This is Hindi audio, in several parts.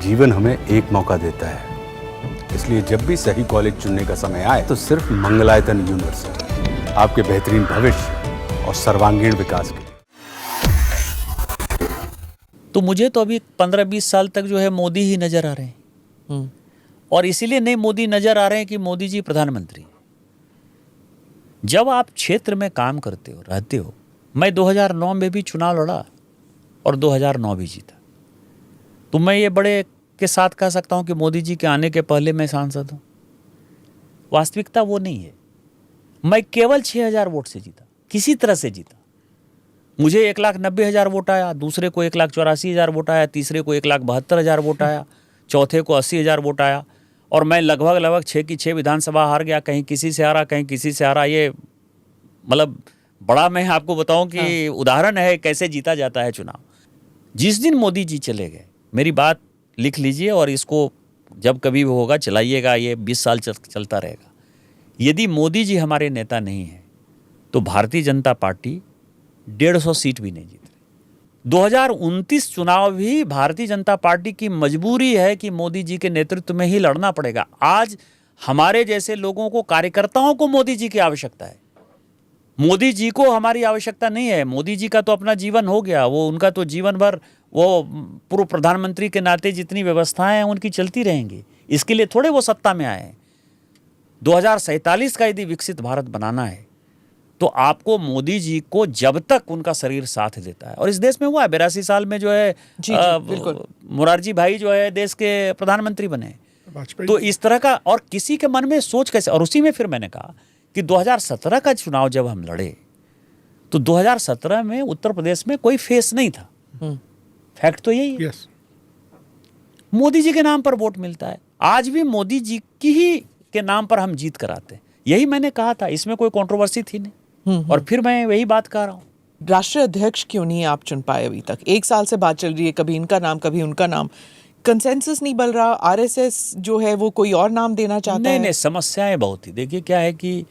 जीवन हमें एक मौका देता है, इसलिए जब भी सही कॉलेज चुनने का समय आए तो सिर्फ मंगलायतन यूनिवर्सिटी आपके बेहतरीन भविष्य और सर्वांगीण विकास के लिए। तो मुझे तो अभी 15-20 साल तक जो है मोदी ही नजर आ रहे हैं, और इसीलिए नहीं मोदी नजर आ रहे हैं कि मोदी जी प्रधानमंत्री। जब आप क्षेत्र में काम करते हो, रहते हो, मैं 2009 में भी चुनाव लड़ा और 2009 भी जीता, तो मैं ये बड़े के साथ कह सकता हूं कि मोदी जी के आने के पहले मैं सांसद हूं। वास्तविकता वो नहीं है। मैं केवल 6,000 वोट से जीता, किसी तरह से जीता। मुझे 1,90,000 वोट आया, दूसरे को 1,84,000 वोट आया, तीसरे को 1,72,000 वोट आया, चौथे को 80,000 वोट आया, और मैं लगभग 6 की 6 विधानसभा हार गया। कहीं किसी से हारा, कहीं किसी से हारा। ये मतलब बड़ा, मैं आपको बताऊं कि उदाहरण है कैसे जीता जाता है चुनाव। जिस दिन मोदी जी चले गए, मेरी बात लिख लीजिए और इसको जब कभी भी होगा चलाइएगा, ये 20 साल चलता रहेगा। यदि मोदी जी हमारे नेता नहीं है तो भारतीय जनता पार्टी 150 सीट भी नहीं जीत रही। 2029 चुनाव भी भारतीय जनता पार्टी की मजबूरी है कि मोदी जी के नेतृत्व में ही लड़ना पड़ेगा। आज हमारे जैसे लोगों को, कार्यकर्ताओं को मोदी जी की आवश्यकता है। मोदी जी को हमारी आवश्यकता नहीं है। मोदी जी का तो अपना जीवन हो गया, वो उनका तो जीवन भर वो पूर्व प्रधानमंत्री के नाते जितनी व्यवस्थाएं हैं उनकी चलती रहेंगी। इसके लिए थोड़े वो सत्ता में आए हैं। 2047 का यदि विकसित भारत बनाना है तो आपको मोदी जी को, जब तक उनका शरीर साथ देता है, और इस देश में हुआ है 82 साल में जो है मोरारजी भाई जो है देश के प्रधानमंत्री बने। तो इस तरह का, और किसी के मन में सोच कैसे। और उसी में फिर मैंने कहा कि 2017 का चुनाव जब हम लड़े तो 2017 में उत्तर प्रदेश में कोई फेस नहीं था। फैक्ट तो यही है। मोदी जी के नाम पर वोट मिलता है। आज भी मोदी जी की ही के नाम पर हम जीत कराते हैं। यही मैंने कहा था, इसमें कोई कंट्रोवर्सी थी नहीं। और फिर मैं वही बात कह रहा हूं। राष्ट्रीय अध्यक्ष क्यों नहीं आप चुन पाए अभी तक? 1 साल से बात चल रही है, कभी इनका नाम कभी उनका नाम, कंसेंसस नहीं बन रहा। आरएसएस जो है वो कोई और नाम देना चाहता है। नहीं, समस्याएं बहुत ही। देखिए क्या है कि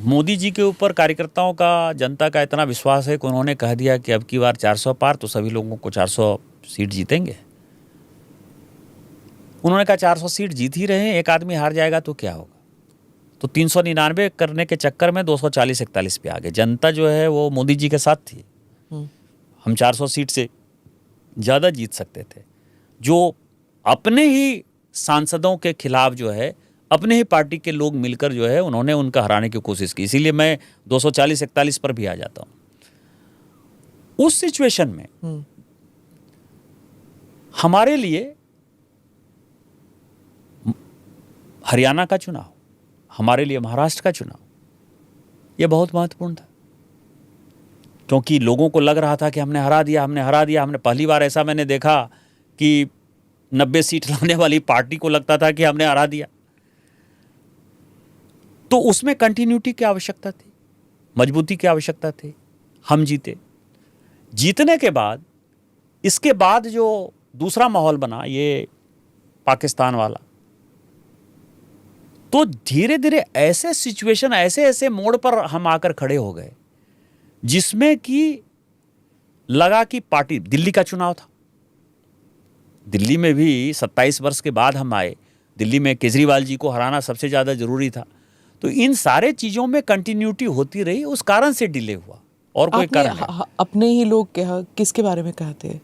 मोदी जी के ऊपर कार्यकर्ताओं का, जनता का इतना विश्वास है कि उन्होंने कह दिया कि अब की बार 400 पार, तो सभी लोगों को 400 सीट जीतेंगे। उन्होंने कहा 400 सीट जीत ही रहे हैं, एक आदमी हार जाएगा तो क्या होगा। तो 399 करने के चक्कर में 240-41 पे आ गए। जनता जो है वो मोदी जी के साथ थी। हम 400 सीट से ज़्यादा जीत सकते थे। जो अपने ही सांसदों के खिलाफ जो है, अपने ही पार्टी के लोग मिलकर जो है उन्होंने उनका हराने की कोशिश की। इसीलिए मैं 240-41 पर भी आ जाता हूं। उस सिचुएशन में हमारे लिए हरियाणा का चुनाव, हमारे लिए महाराष्ट्र का चुनाव, यह बहुत महत्वपूर्ण था। क्योंकि लोगों को लग रहा था कि हमने हरा दिया। हमने पहली बार ऐसा मैंने देखा कि 90 सीट लाने वाली पार्टी को लगता था कि हमने हरा दिया। तो उसमें कंटिन्यूटी की आवश्यकता थी, मजबूती की आवश्यकता थी। हम जीते। जीतने के बाद, इसके बाद जो दूसरा माहौल बना, ये पाकिस्तान वाला, तो धीरे धीरे ऐसे सिचुएशन, ऐसे मोड़ पर हम आकर खड़े हो गए जिसमें कि लगा कि पार्टी, दिल्ली का चुनाव था। दिल्ली में भी 27 वर्ष के बाद हम आए। दिल्ली में केजरीवाल जी को हराना सबसे ज़्यादा जरूरी था। तो इन सारे चीज़ों में कंटिन्यूटी होती रही, उस कारण से डिले हुआ, और कोई कारण नहीं। अपने ही लोग किसके बारे में कहते हैं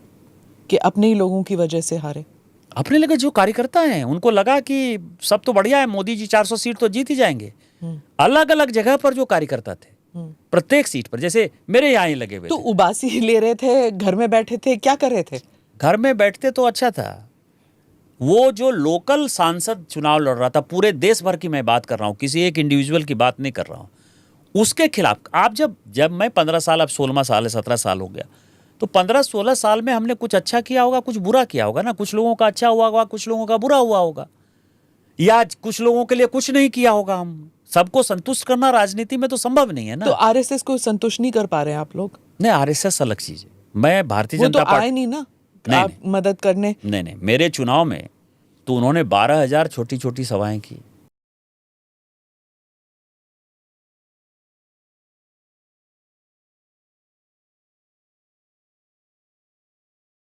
कि अपने ही लोगों की वजह से हारे? अपने लगे जो कार्यकर्ता हैं, उनको लगा कि सब तो बढ़िया है, मोदी जी 400 सीट तो जीत ही जाएंगे। अलग अलग जगह पर जो कार्यकर्ता थे, प्रत्येक सीट पर, जैसे मेरे यहाँ ही लगे हुए तो थे। उबासी ले रहे थे, घर में बैठे थे, क्या कर रहे थे? घर में बैठते तो अच्छा था। वो जो लोकल सांसद चुनाव लड़ रहा था, पूरे देश भर की मैं बात कर रहा हूँ, किसी एक इंडिविजुअल की बात नहीं कर रहा हूँ, उसके खिलाफ आप जब मैं 15 साल, अब 16 साल है, 17 साल हो गया, तो 15-16 साल में हमने कुछ अच्छा किया होगा, कुछ बुरा किया होगा ना। कुछ लोगों का अच्छा हुआ होगा, कुछ लोगों का बुरा हुआ होगा, या कुछ लोगों के लिए कुछ नहीं किया होगा। हम सबको संतुष्ट करना राजनीति में तो संभव नहीं है ना। तो आरएसएस को संतुष्ट नहीं कर पा रहे हैं आप लोग? नहीं, आरएसएस अलग चीज है। मैं भारतीय जनता पार्टी आए नहीं ना आप मदद करने। नहीं, मेरे चुनाव में तो उन्होंने 12,000 छोटी छोटी सभाएं की।